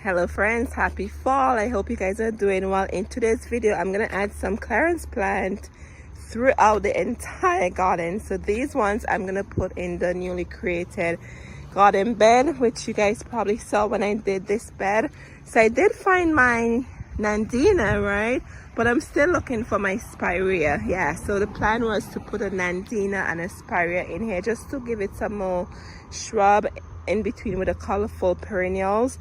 Hello friends, happy fall. I hope you guys are doing well. In today's video I'm gonna add some clearance plant throughout the entire garden. So these ones I'm gonna put in the newly created garden bed, which you guys probably saw when I did this bed. So I did find my Nandina, right? But I'm still looking for my spirea. Yeah, so the plan was to put a Nandina and a spirea in here just to give it some more shrub in between with the colorful perennials.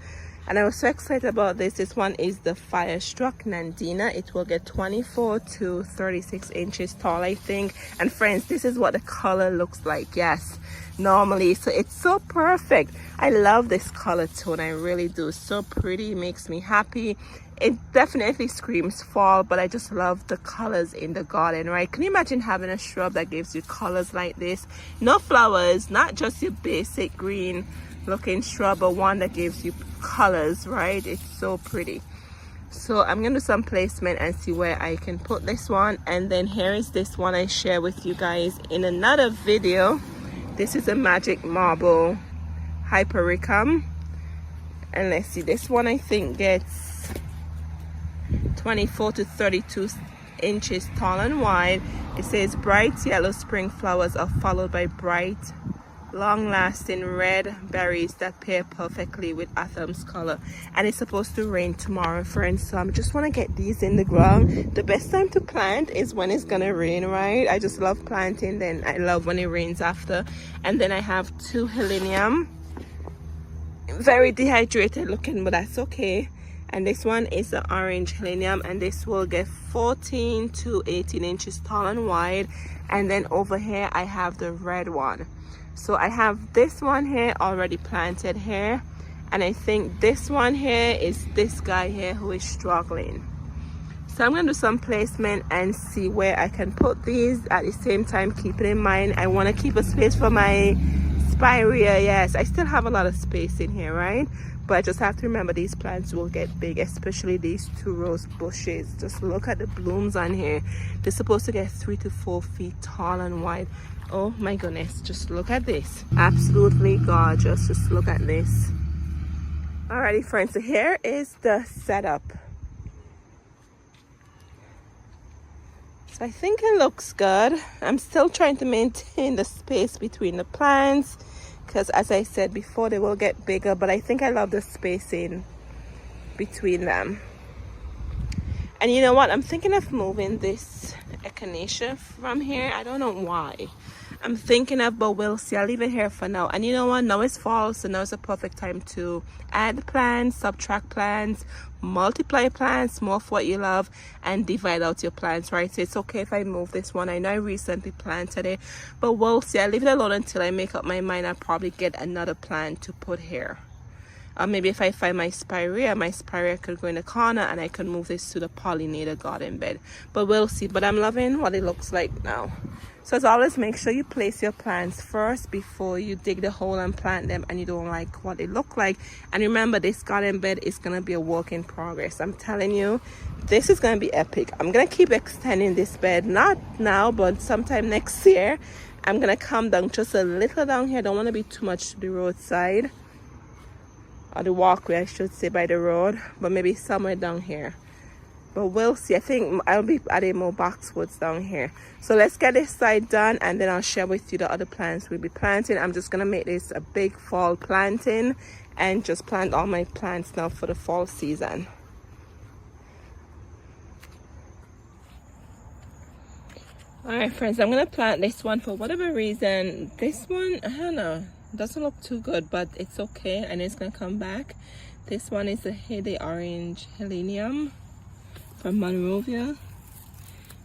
And I was so excited about this. This one is the Firestruck Nandina. It will get 24 to 36 inches tall, I think. And friends, this is what the color looks like. Yes, normally. So it's so perfect. I love this color tone. I really do. So pretty. Makes me happy. It definitely screams fall, but I just love the colors in the garden, right? Can you imagine having a shrub that gives you colors like this? No flowers, not just your basic green looking shrub, but one that gives you colors, right? It's so pretty. So I'm gonna do some placement and see where I can put this one. And then here is this one I share with you guys in another video. This is a magic marble Hyperrum, and let's see, this one I think gets 24 to 32 inches tall and wide. It says bright yellow spring flowers are followed by bright long-lasting red berries that pair perfectly with Atham's color. And it's supposed to rain tomorrow, friends, so I just want to get these in the ground. The best time to plant is when it's gonna rain, right? I just love planting, then I love when it rains after. And then I have two Helenium, very dehydrated looking, but that's okay. And this one is the orange Helenium, and this will get 14 to 18 inches tall and wide. And then over here I have the red one. So I have this one here already planted here, and I think this one here is this guy here who is struggling. So I'm going to do some placement and see where I can put these. At the same time, keeping in mind I want to keep a space for my spirea. Yes, I still have a lot of space in here, right? But I just have to remember these plants will get big, especially these two rose bushes. Just look at the blooms on here. They're supposed to get 3 to 4 feet tall and wide. Oh my goodness, just look at this. Absolutely gorgeous. Just look at this. Alrighty friends, so here is the setup. So I think it looks good. I'm still trying to maintain the space between the plants, because as I said before, they will get bigger, but I think I love the spacing between them. And you know what, I'm thinking of moving this echinacea from here. I don't know why I'm thinking of, but we'll see. I'll leave it here for now. And you know what, now it's fall, so now is a perfect time to add plants, subtract plants, multiply plants, more of what you love, and divide out your plants, right? So it's okay if I move this one. I know I recently planted it, but we'll see. I'll leave it alone until I make up my mind. I'll probably get another plant to put here. Or maybe if I find my spirea could go in the corner and I can move this to the pollinator garden bed. But we'll see. But I'm loving what it looks like now. So as always, make sure you place your plants first before you dig the hole and plant them and you don't like what they look like. And remember, this garden bed is going to be a work in progress. I'm telling you, this is going to be epic. I'm going to keep extending this bed, not now, but sometime next year. I'm going to come down just a little down here. I don't want to be too much to the roadside, or the walkway I should say, by the road, but maybe somewhere down here. But we'll see. I think I'll be adding more boxwoods down here. So let's get this side done, and then I'll share with you the other plants we'll be planting. I'm just gonna make this a big fall planting and just plant all my plants now for the fall season. All right friends, I'm gonna plant this one. For whatever reason, this one, I don't know, doesn't look too good, but it's okay, and it's gonna come back. This one is the orange Helenium from Monrovia,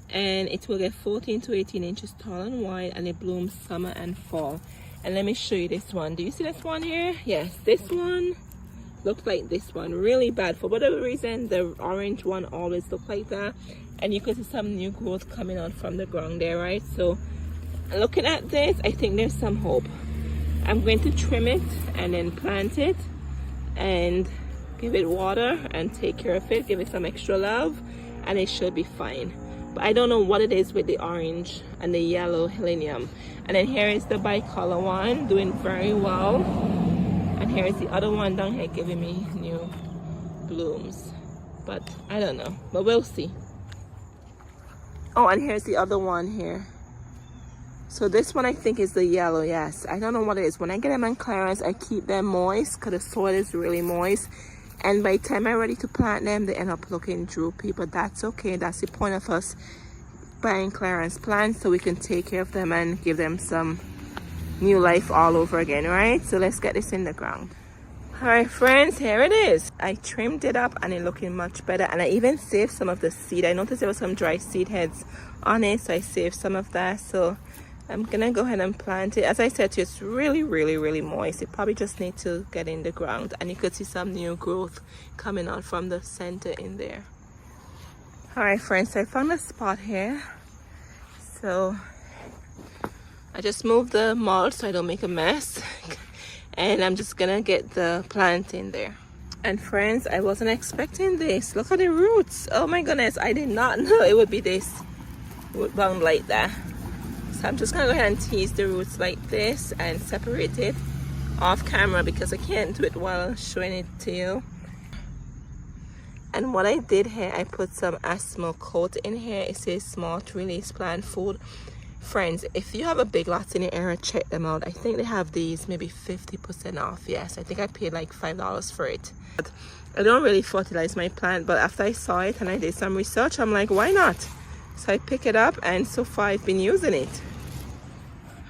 and it will get 14 to 18 inches tall and wide, and it blooms summer and fall. And let me show you this one. Do you see this one here? Yes, this one looks like this one. Really bad. For whatever reason, the orange one always looks like that, and you can see some new growth coming out from the ground there, right? So looking at this, I think there's some hope. I'm going to trim it and then plant it and give it water and take care of it, give it some extra love, and it should be fine. But I don't know what it is with the orange and the yellow Helenium. And then here is the bicolor one, doing very well. And here is the other one down here giving me new blooms, but I don't know, but we'll see. Oh, and here's the other one here. So this one I think is the yellow. Yes, I don't know what it is. When I get them on clearance, I keep them moist because the soil is really moist, and by the time I'm ready to plant them, they end up looking droopy, but that's okay. That's the point of us buying clearance plants, so we can take care of them and give them some new life all over again, right? So let's get this in the ground. All right, friends, here it is. I trimmed it up and it's looking much better, and I even saved some of the seed. I noticed there were some dry seed heads on it, so I saved some of that. So I'm gonna go ahead and plant it. As I said to you, it's really moist. It probably just needs to get in the ground, and you could see some new growth coming out from the center in there. All right, friends, so I found a spot here. So I just moved the mulch so I don't make a mess. And I'm just gonna get the plant in there. And friends, I wasn't expecting this. Look at the roots. Oh my goodness, I did not know it would be this root bound like that. So I'm just gonna go ahead and tease the roots like this and separate it off camera because I can't do it while showing it to you. And what I did here, I put some asthma coat in here. It says smart release plant food. Friends, if you have a Big Lots in your area, check them out. I think they have these maybe 50% off. Yes, I think I paid like $5 for it. But I don't really fertilize my plant, but after I saw it and I did some research, I'm like, why not? So I pick it up, and so far I've been using it.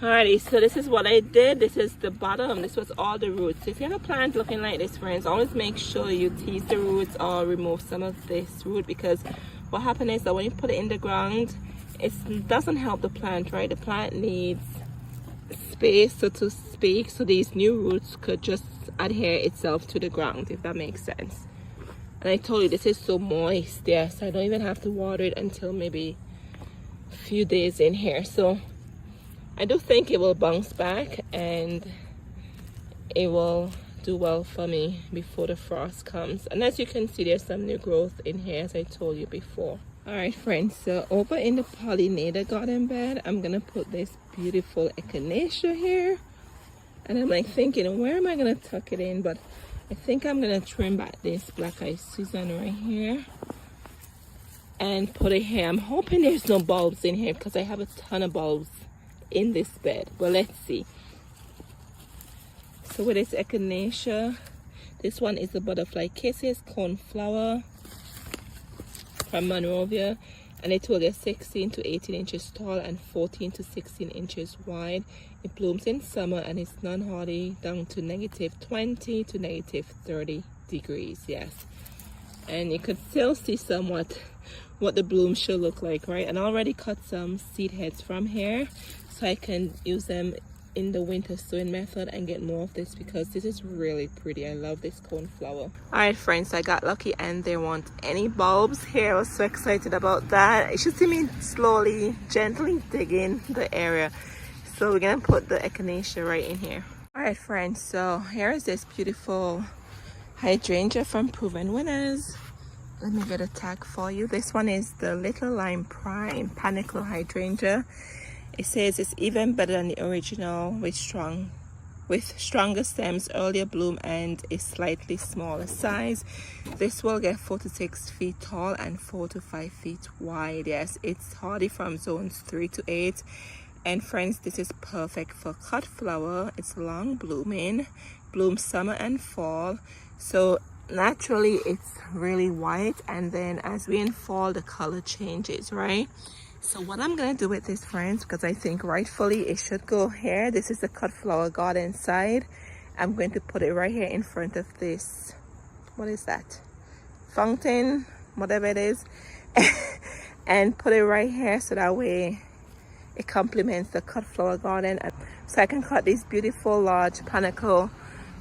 Alrighty, so this is what I did. This is the bottom. This was all the roots. If you have a plant looking like this, friends, always make sure you tease the roots or remove some of this root, because what happens is that when you put it in the ground, it doesn't help the plant, right? The plant needs space, so to speak, so these new roots could just adhere itself to the ground, if that makes sense. And I told you, this is so moist. Yes, I don't even have to water it until maybe a few days in here. So I do think it will bounce back and it will do well for me before the frost comes. And as you can see, there's some new growth in here, as I told you before. All right, friends, so over in the pollinator garden bed, I'm gonna put this beautiful echinacea here, and I'm like thinking, where am I gonna tuck it in? But I think I'm gonna trim back this black-eyed Susan right here and put it here. I'm hoping there's no bulbs in here because I have a ton of bulbs in this bed, but let's see. So with this echinacea, this one is the butterfly kisses coneflower from Monrovia, and it will get 16 to 18 inches tall and 14 to 16 inches wide. It blooms in summer and it's non-hardy down to -20 to -30 degrees. Yes, and you could still see somewhat what the bloom should look like, right? And I already cut some seed heads from here so I can use them in the winter sowing method and get more of this, because this is really pretty. I love this coneflower. All right, friends, I got lucky and there weren't any bulbs here. I was so excited about that. You should see me slowly, gently digging the area. So we're gonna put the echinacea right in here. All right, friends, so here is this beautiful hydrangea from Proven Winners. Let me get a tag for you. This one is the Little Lime Prime Panicle Hydrangea. It says it's even better than the original with stronger stems, earlier bloom, and a slightly smaller size. This will get 4 to 6 feet tall and 4 to 5 feet wide. Yes, it's hardy from zones 3 to 8. And friends, this is perfect for cut flower. It's long blooming, blooms summer and fall. So naturally it's really white, and then as we in fall the color changes, right? So what I'm gonna do with this, friends, because I think rightfully it should go here. This is the cut flower garden side. I'm going to put it right here in front of this, what is that, fountain, whatever it is, and put it right here so that way it complements the cut flower garden. So I can cut these beautiful large panicle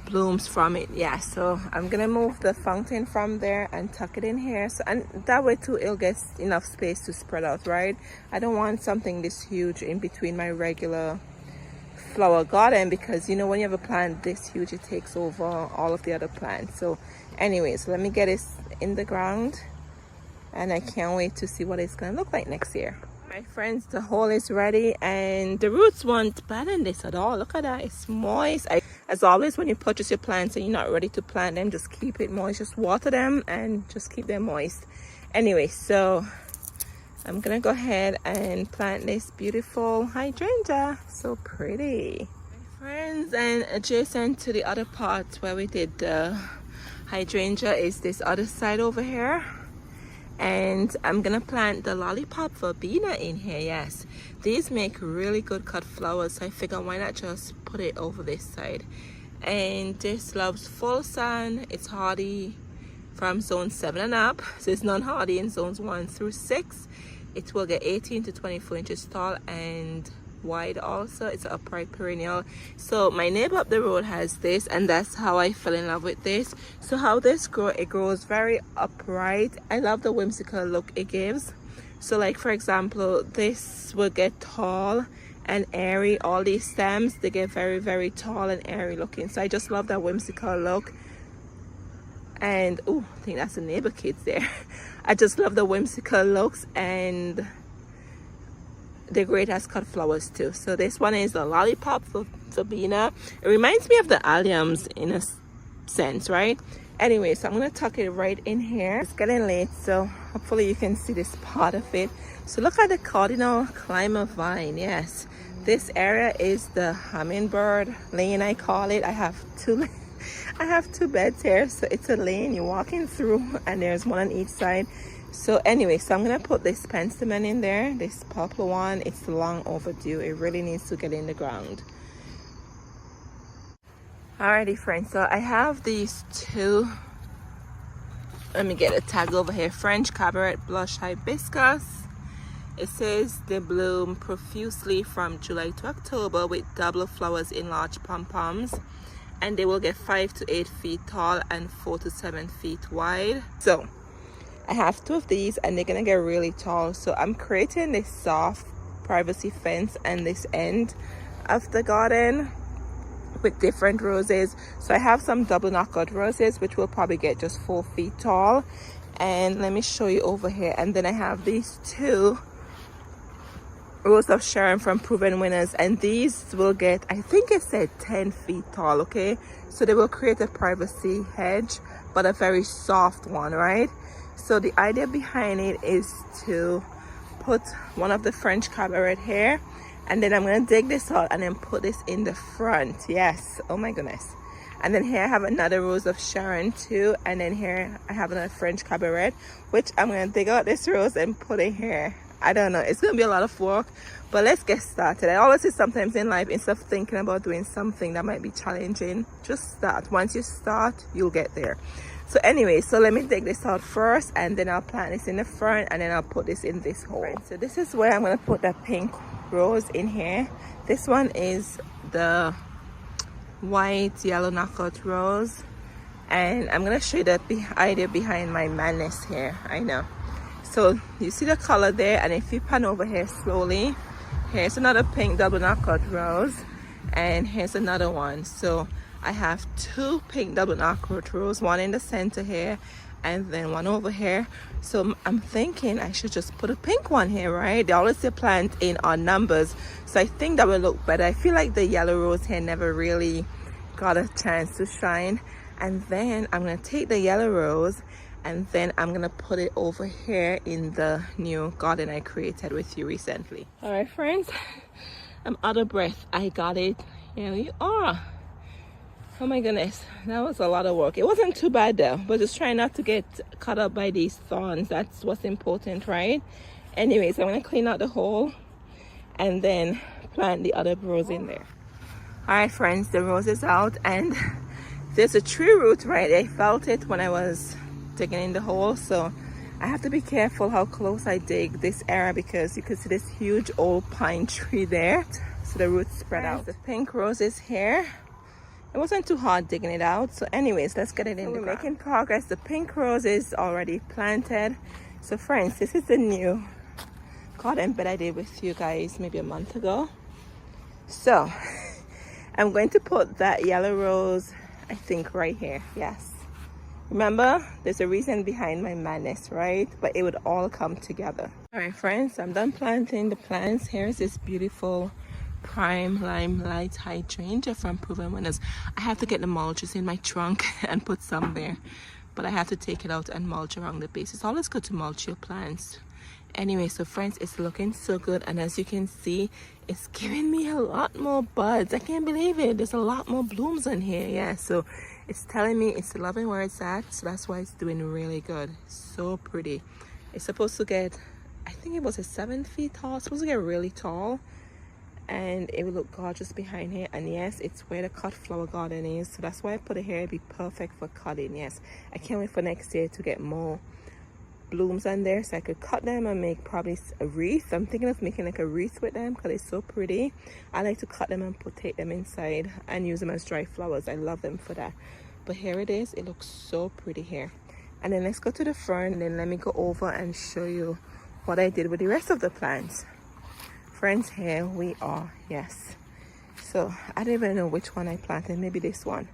blooms from it. Yeah, so I'm gonna move the fountain from there and tuck it in here, so and that way too it'll get enough space to spread out, right? I don't want something this huge in between my regular flower garden, because you know when you have a plant this huge it takes over all of the other plants. So anyways, let me get it in the ground and I can't wait to see what it's gonna look like next year. My friends, the hole is ready and the roots weren't bad in this at all. Look at that, it's moist. As always, when you purchase your plants and you're not ready to plant them, just keep it moist. Just water them and just keep them moist. Anyway, so I'm gonna go ahead and plant this beautiful hydrangea. So pretty. Friends, and adjacent to the other part where we did the hydrangea is this other side over here. And I'm gonna plant the Lollipop Fabina in here. Yes, these make really good cut flowers, so I figure why not just put it over this side. And this loves full sun. It's hardy from zone 7 and up, so it's non-hardy in zones 1 through 6. It will get 18 to 24 inches tall and wide. Also, it's an upright perennial. So my neighbor up the road has this, and that's how I fell in love with this. So how this grows, it grows very upright. I love the whimsical look it gives. So like for example, this will get tall and airy. All these stems, they get very tall and airy looking. So I just love that whimsical look. And oh, I think that's the neighbor kids there. I just love the whimsical looks, and they're great as cut flowers too. So this one is the Lollipop Fabina. It reminds me of the alliums in a sense, right? Anyway, so I'm gonna tuck it right in here. It's getting late, so hopefully you can see this part of it. So look at the cardinal climber vine. Yes, this area is the hummingbird lane, I call it. I have two beds here, so it's a lane you're walking through, and there's one on each side. So anyway, so I'm gonna put this penstemon in there, this purple one. It's long overdue. It really needs to get in the ground. Alrighty friends, so I have these two, let me get a tag over here, French Cabaret blush hibiscus. It says they bloom profusely from July to October with double flowers in large pom-poms, and they will get 5 to 8 feet tall and 4 to 7 feet wide. So I have two of these, and they're gonna get really tall. So I'm creating this soft privacy fence and this end of the garden with different roses. So I have some double knockout roses which will probably get just 4 feet tall, and let me show you over here. And then I have these two Rose of Sharon from Proven Winners, and these will get, I think it said 10 feet tall. Okay, so they will create a privacy hedge, but a very soft one, right? So the idea behind it is to put one of the French Cabaret here, and then I'm going to dig this out and then put this in the front. Yes, oh my goodness. And then here I have another Rose of Sharon too, and then here I have another French Cabaret, which I'm going to dig out this rose and put it here. I don't know, it's going to be a lot of work, but let's get started. I always say sometimes in life, instead of thinking about doing something that might be challenging, just start. Once you start, you'll get there. So anyway, so let me dig this out first, and then I'll plant this in the front, and then I'll put this in this hole. Right, so this is where I'm going to put that pink rose in here. This one is the white yellow knockout rose, and I'm going to show you the idea behind my madness here. I know. So you see the color there, and if you pan over here slowly, here's another pink double knockout rose, and here's another one. So I have two pink double knockout rose, one in the center here and then one over here. So I'm thinking I should just put a pink one here, right? They always say plant in odd numbers, so I think that will look better. I feel like the yellow rose here never really got a chance to shine. And then I'm going to take the yellow rose, and then I'm gonna put it over here in the new garden I created with you recently. All right friends, I'm out of breath. I got it. Here we are. Oh my goodness, that was a lot of work. It wasn't too bad though, but just try not to get caught up by these thorns. That's what's important, right? Anyways, I'm gonna clean out the hole and then plant the other rose in there. All right friends, the rose is out, and there's a tree root right there. I felt it when I was digging in the hole, so I have to be careful how close I dig this area, because you can see this huge old pine tree there, so the roots spread out. The pink rose is here. It wasn't too hard digging it out. So anyways, let's get it in the ground. We're making progress. The pink rose is already planted. So friends, this is the new garden bed I did with you guys maybe a month ago. So I'm going to put that yellow rose, I think, right here. Yes, remember, there's a reason behind my madness, right? But it would all come together. All right friends, I'm done planting the plants. Here's this beautiful Prime Lime Light Hydrangea from Proven Winners. I have to get the mulches in my trunk and put some there, but I have to take it out and mulch around the base. It's always good to mulch your plants. Anyway, so friends, it's looking so good, and as you can see, it's giving me a lot more buds. I can't believe it. There's a lot more blooms in here. Yeah, so it's telling me it's loving where it's at, so that's why it's doing really good. So pretty. It's supposed to get, I think it was a 7 feet tall. It's supposed to get really tall, and it will look gorgeous behind here. And yes, it's where the cut flower garden is, so that's why I put it here. It'd be perfect for cutting. Yes, I can't wait for next year to get more blooms on there so I could cut them and make probably a wreath. I'm thinking of making like a wreath with them because they're so pretty. I like to cut them and take them inside and use them as dry flowers. I love them for that. But here it is. It looks so pretty here. And then let's go to the front, and then let me go over and show you what I did with the rest of the plants. Friends, here we are. Yes, so I don't even know which one I planted. Maybe this one.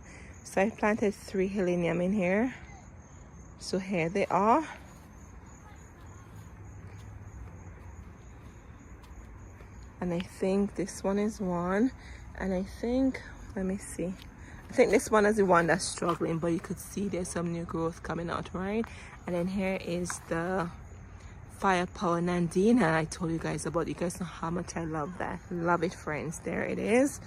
So I planted 3 Helenium in here. So here they are. And I think this one is one, and I think, let me see, I think this one is the one that's struggling, but you could see there's some new growth coming out, right? And then here is the Firepower Nandina I told you guys about. You guys know how much I love that. Love it, friends. There it is.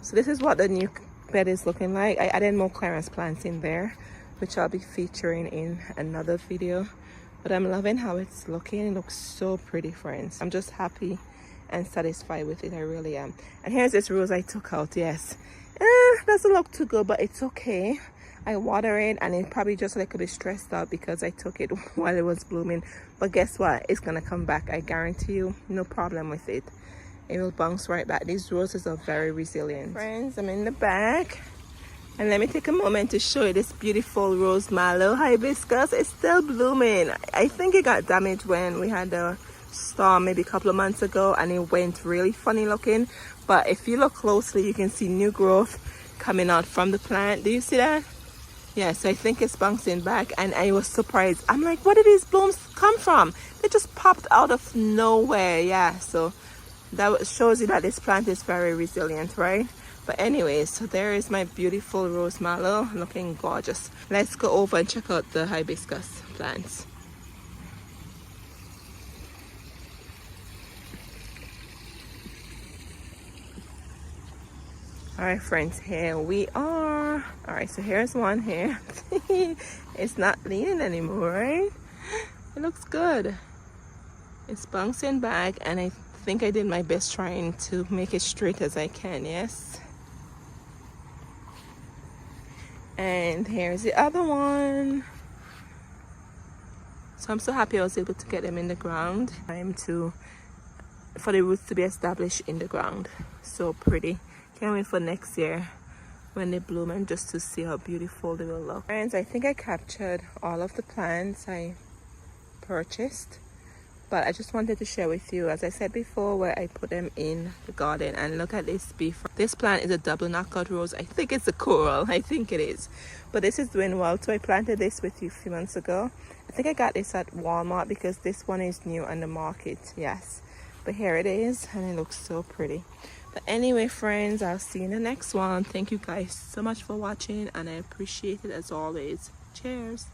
So this is what the new bed is looking like. I added more clearance plants in there, which I'll be featuring in another video. But I'm loving how it's looking. It looks so pretty, friends. I'm just happy and satisfied with it. I really am. And here's this rose I took out. Yes, doesn't look too good, but it's okay. I water it, and it probably just like a bit stressed out because I took it while it was blooming. But guess what? It's gonna come back. I guarantee you. No problem with it. It will bounce right back. These roses are very resilient. Friends, I'm in the back, and let me take a moment to show you this beautiful rose mallow hibiscus. It's still blooming. I think it got damaged when we had the storm maybe a couple of months ago, and it went really funny looking. But if you look closely, you can see new growth coming out from the plant. Do you see that? Yes, I think it's bouncing back, and I was surprised. I'm like, where did these blooms come from? They just popped out of nowhere. Yeah, so that shows you that this plant is very resilient, right? But anyways, so there is my beautiful rose mallow looking gorgeous. Let's go over and check out the hibiscus plants. All right, friends, here we are. All right, so here's one here. It's not leaning anymore, right? It looks good. It's bouncing back, and I think I did my best trying to make it straight as I can. Yes. And here's the other one. So I'm so happy I was able to get them in the ground. Time for the roots to be established in the ground. So pretty. Can't wait for next year when they bloom, and just to see how beautiful they will look. Friends, I think I captured all of the plants I purchased, but I just wanted to share with you, as I said before, where I put them in the garden. And look at this beef. This plant is a double knockout rose. I think it's a coral. I think it is, but this is doing well. So I planted this with you a few months ago. I think I got this at Walmart because this one is new on the market. Yes, but here it is, and it looks so pretty. But anyway, friends, I'll see you in the next one. Thank you guys so much for watching, and I appreciate it as always. Cheers.